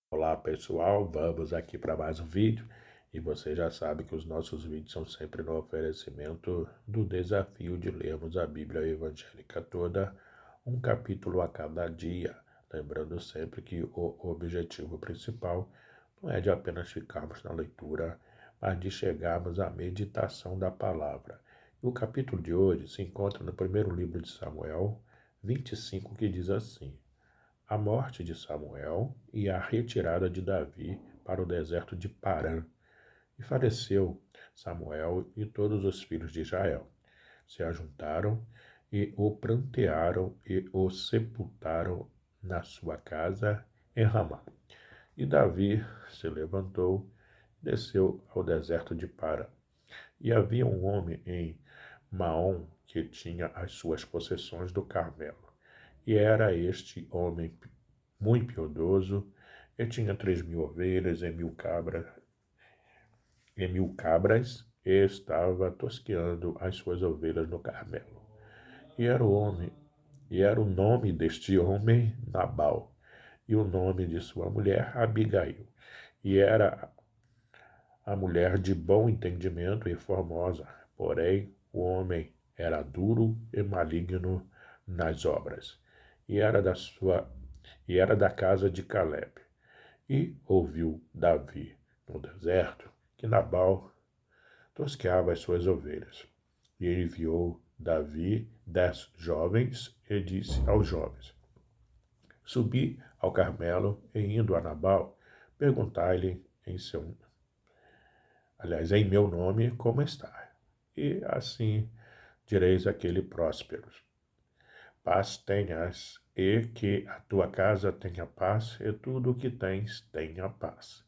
Olá pessoal, vamos aqui para mais um vídeo e você já sabe que os nossos vídeos são sempre no oferecimento do desafio de lermos a Bíblia evangélica toda, um capítulo a cada dia, lembrando sempre que o objetivo principal não é de apenas ficarmos na leitura, mas de chegarmos à meditação da palavra. E o capítulo de hoje se encontra no primeiro livro de Samuel 25, que diz assim: a morte de Samuel e a retirada de Davi para o deserto de Parã. E faleceu Samuel e todos os filhos de Israel. Se ajuntaram e o prantearam e o sepultaram na sua casa em Ramá. E Davi se levantou e desceu ao deserto de Parã. E havia um homem em Maom que tinha as suas possessões do Carmelo. E era este homem muito piedoso, e tinha 3.000 ovelhas e 1.000 cabras, e estava tosqueando as suas ovelhas no Carmelo. E era o homem, e era o nome deste homem Nabal, e o nome de sua mulher Abigail. E era a mulher de bom entendimento e formosa, porém o homem era duro e maligno nas obras. E era da casa de Caleb. E ouviu Davi no deserto que Nabal tosqueava as suas ovelhas. E enviou Davi 10 jovens e disse aos jovens: subi ao Carmelo e indo a Nabal, perguntai-lhe em meu nome, como está? E assim direis àquele próspero: paz tenhas, e que a tua casa tenha paz, e tudo o que tens tenha paz.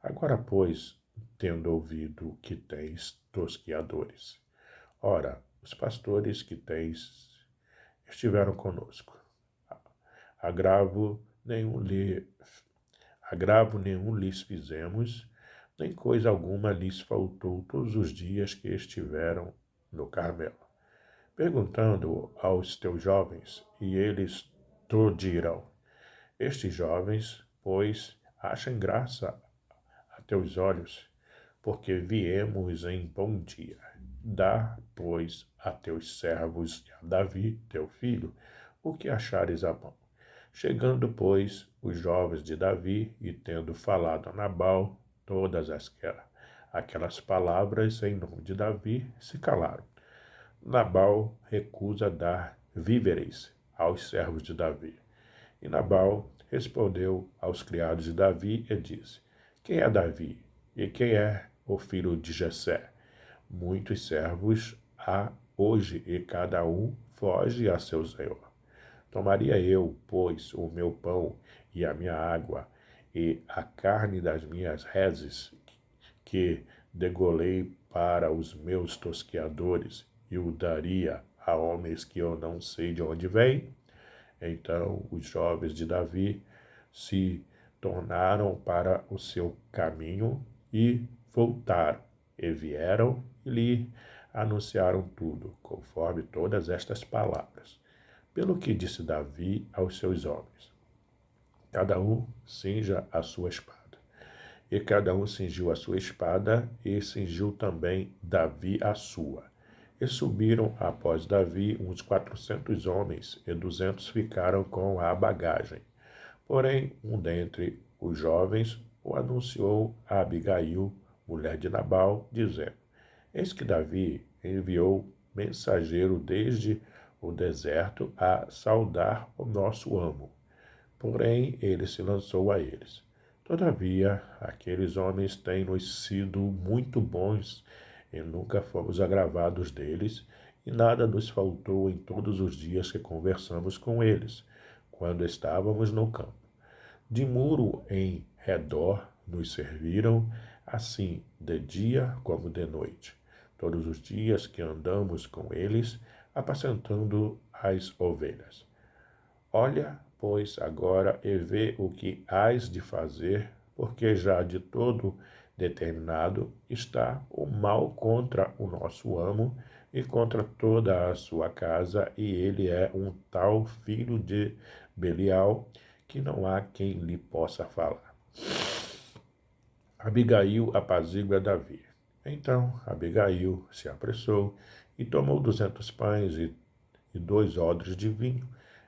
Agora, pois, tendo ouvido que tens tosquiadores, ora, os pastores que tens estiveram conosco. Agravo nenhum, lhe, agravo nenhum lhes fizemos, nem coisa alguma lhes faltou todos os dias que estiveram no Carmelo. Perguntando aos teus jovens, e eles te dirão: estes jovens, pois, achem graça a teus olhos, porque viemos em bom dia. Dá, pois, a teus servos e a Davi, teu filho, o que achares à mão. Chegando, pois, os jovens de Davi, e tendo falado a Nabal todas aquelas palavras em nome de Davi, se calaram. Nabal recusa dar víveres aos servos de Davi. E Nabal respondeu aos criados de Davi e disse: quem é Davi? E quem é o filho de Jessé? Muitos servos há hoje, e cada um foge a seu senhor. Tomaria eu, pois, o meu pão e a minha água, e a carne das minhas reses, que degolei para os meus tosqueadores, e o daria a homens que eu não sei de onde vêm? Então os jovens de Davi se tornaram para o seu caminho e voltaram, e vieram e lhe anunciaram tudo, conforme todas estas palavras. Pelo que disse Davi aos seus homens: cada um cinja a sua espada. E cada um cingiu a sua espada, e cingiu também Davi a sua. E subiram após Davi uns 400 homens, e 200 ficaram com a bagagem. Porém, um dentre os jovens o anunciou a Abigail, mulher de Nabal, dizendo: eis que Davi enviou mensageiro desde o deserto a saudar o nosso amo. Porém, ele se lançou a eles. Todavia, aqueles homens têm-nos sido muito bons, e nunca fomos agravados deles, e nada nos faltou em todos os dias que conversamos com eles, quando estávamos no campo. De muro em redor nos serviram, assim de dia como de noite, todos os dias que andamos com eles, apacentando as ovelhas. Olha, pois, agora e vê o que hás de fazer, porque já de todo determinado está o mal contra o nosso amo e contra toda a sua casa, e ele é um tal filho de Belial, que não há quem lhe possa falar. Abigail apazigua Davi. Então Abigail se apressou e tomou 200 pães e 2 odres de vinho,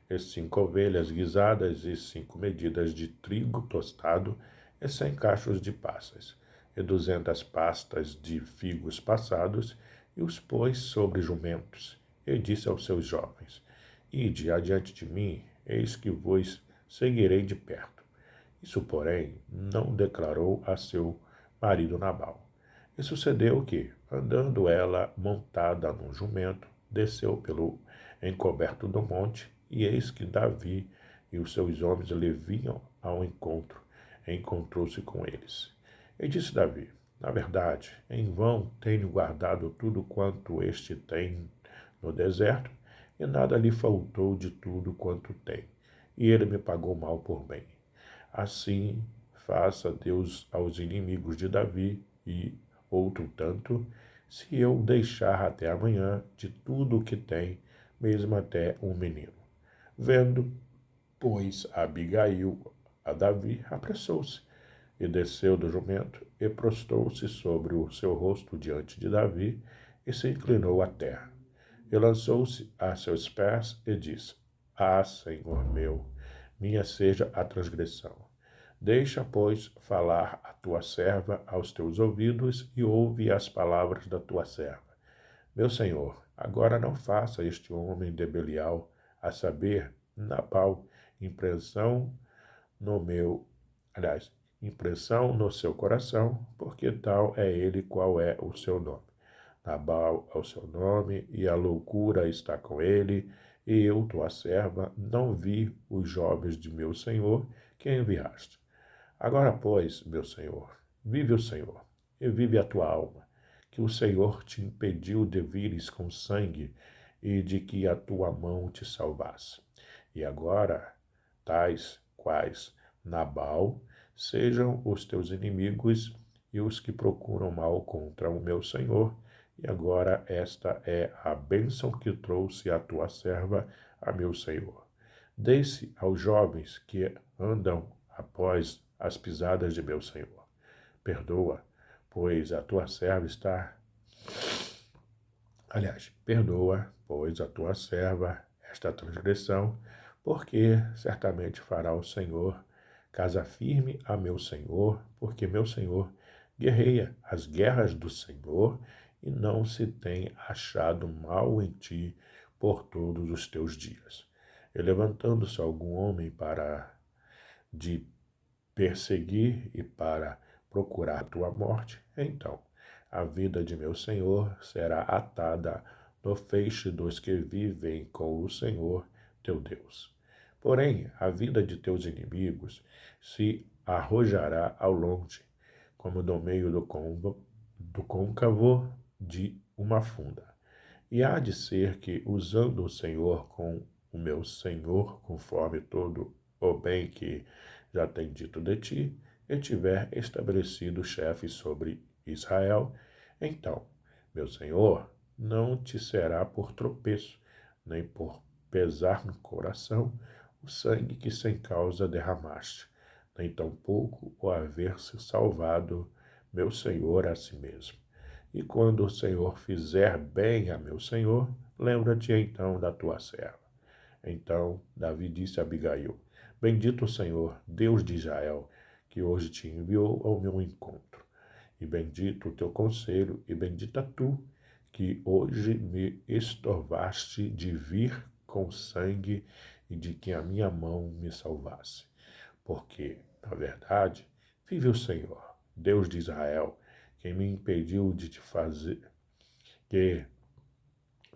e 5 ovelhas guisadas, e 5 medidas de trigo tostado, e 100 cachos de passas, e 200 pastas de figos passados, e os pôs sobre jumentos, e disse aos seus jovens: Ide adiante de mim, eis que vos seguirei de perto. Isso, porém, não declarou a seu marido Nabal. E sucedeu que, andando ela montada num jumento, desceu pelo encoberto do monte, e eis que Davi e os seus homens lhe vinham ao encontro, e encontrou-se com eles. E disse Davi: Na verdade, em vão tenho guardado tudo quanto este tem no deserto, e nada lhe faltou de tudo quanto tem. E ele me pagou mal por bem. Assim faça Deus aos inimigos de Davi e outro tanto, se eu deixar até amanhã de tudo o que tem, mesmo até um menino. Vendo, pois, Abigail a Davi, apressou-se e desceu do jumento e prostou-se sobre o seu rosto diante de Davi e se inclinou à terra. E lançou-se a seus pés e disse: Senhor meu, minha seja a transgressão. Deixa, pois, falar a tua serva aos teus ouvidos e ouve as palavras da tua serva. Meu senhor, agora não faça este homem de Belial, a saber, Nabal, impressão no meu, aliás, impressão no seu coração, porque tal é ele qual é o seu nome. Nabal é o seu nome, e a loucura está com ele, e eu, tua serva, não vi os jovens de meu senhor que enviaste. Agora, pois, meu senhor, vive o Senhor, e vive a tua alma, que o Senhor te impediu de vires com sangue, e de que a tua mão te salvasse. E agora, tais quais Nabal, sejam os teus inimigos e os que procuram mal contra o meu senhor, e agora esta é a bênção que trouxe a tua serva a meu senhor. Dê-se aos jovens que andam após as pisadas de meu senhor. Perdoa, pois a tua serva está... perdoa, pois a tua serva esta transgressão, porque certamente fará o Senhor casa firme a meu senhor, porque meu senhor guerreia as guerras do Senhor, e não se tem achado mal em ti por todos os teus dias. E levantando-se algum homem para de perseguir e para procurar tua morte, então a vida de meu senhor será atada no feixe dos que vivem com o Senhor teu Deus. Porém, a vida de teus inimigos se arrojará ao longe, como do meio do côncavo de uma funda. E há de ser que, usando o Senhor com o meu Senhor, conforme todo o bem que já tem dito de ti, e tiver estabelecido chefe sobre Israel, então, meu Senhor, não te será por tropeço, nem por pesar no coração o sangue que sem causa derramaste, nem tampouco o haver-se salvado meu Senhor a si mesmo. E quando o Senhor fizer bem a meu senhor, lembra-te então da tua serva. Então Davi disse a Abigail: Bendito o Senhor, Deus de Israel, que hoje te enviou ao meu encontro. E bendito o teu conselho, e bendita tu, que hoje me estorvaste de vir com sangue e de que a minha mão me salvasse. Porque, na verdade, vive o Senhor, Deus de Israel, quem me impediu de te fazer, que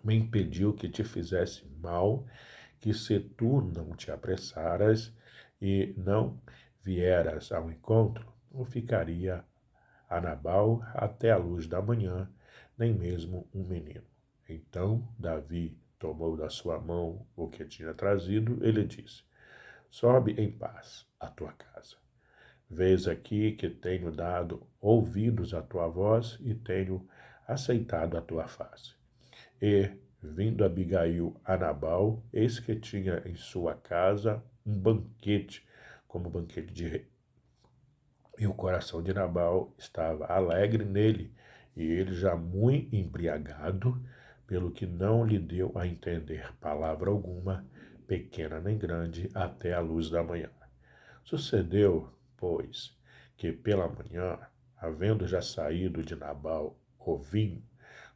me impediu que te fizesse mal, que se tu não te apressaras e não vieras ao encontro, não ficaria a Nabal até a luz da manhã, nem mesmo um menino. Então Davi tomou da sua mão o que tinha trazido e lhe disse: Sobe em paz à tua casa. Vês aqui que tenho dado ouvidos à tua voz e tenho aceitado a tua face. E, vindo Abigail a Nabal, eis que tinha em sua casa um banquete, como banquete de rei. E o coração de Nabal estava alegre nele, e ele já muito embriagado, pelo que não lhe deu a entender palavra alguma, pequena nem grande, até a luz da manhã. Sucedeu, pois, que pela manhã, havendo já saído de Nabal o vinho,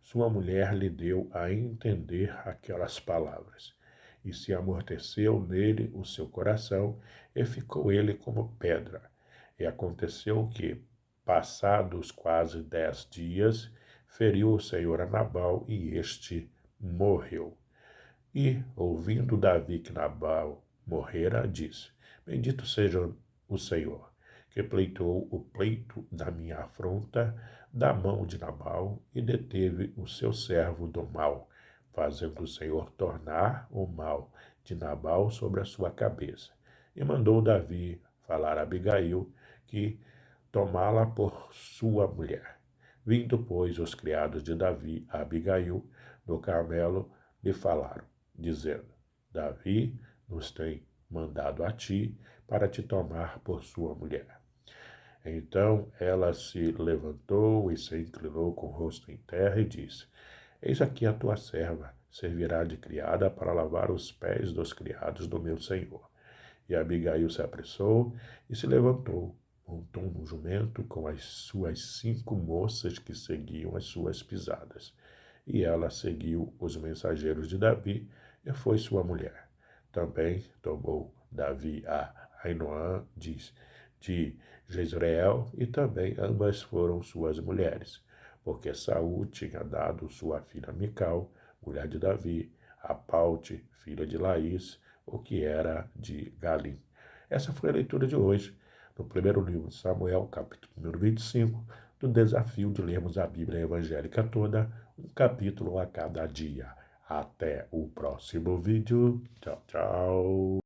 sua mulher lhe deu a entender aquelas palavras. E se amorteceu nele o seu coração, e ficou ele como pedra. E aconteceu que, passados quase 10 dias, feriu o Senhor a Nabal, e este morreu. E, ouvindo Davi que Nabal morrera, disse: Bendito seja o Senhor, que pleitou o pleito da minha afronta da mão de Nabal e deteve o seu servo do mal, fazendo o Senhor tornar o mal de Nabal sobre a sua cabeça. E mandou Davi falar a Abigail que tomá-la por sua mulher. Vindo, pois, os criados de Davi a Abigail do Carmelo, lhe falaram, dizendo: Davi nos tem mandado a ti para te tomar por sua mulher. Então ela se levantou e se inclinou com o rosto em terra e disse: Eis aqui a tua serva, servirá de criada para lavar os pés dos criados do meu senhor. E Abigail se apressou e se levantou, montou no jumento com as suas 5 moças que seguiam as suas pisadas. E ela seguiu os mensageiros de Davi e foi sua mulher. Também tomou Davi a Ainoã de Jezreel, e também ambas foram suas mulheres, porque Saul tinha dado sua filha Mical, mulher de Davi, a Paute, filha de Laís, o que era de Galim. Essa foi a leitura de hoje, no primeiro livro de Samuel, capítulo número 25, do desafio de lermos a Bíblia evangélica toda, um capítulo a cada dia. Até o próximo vídeo. Tchau, tchau.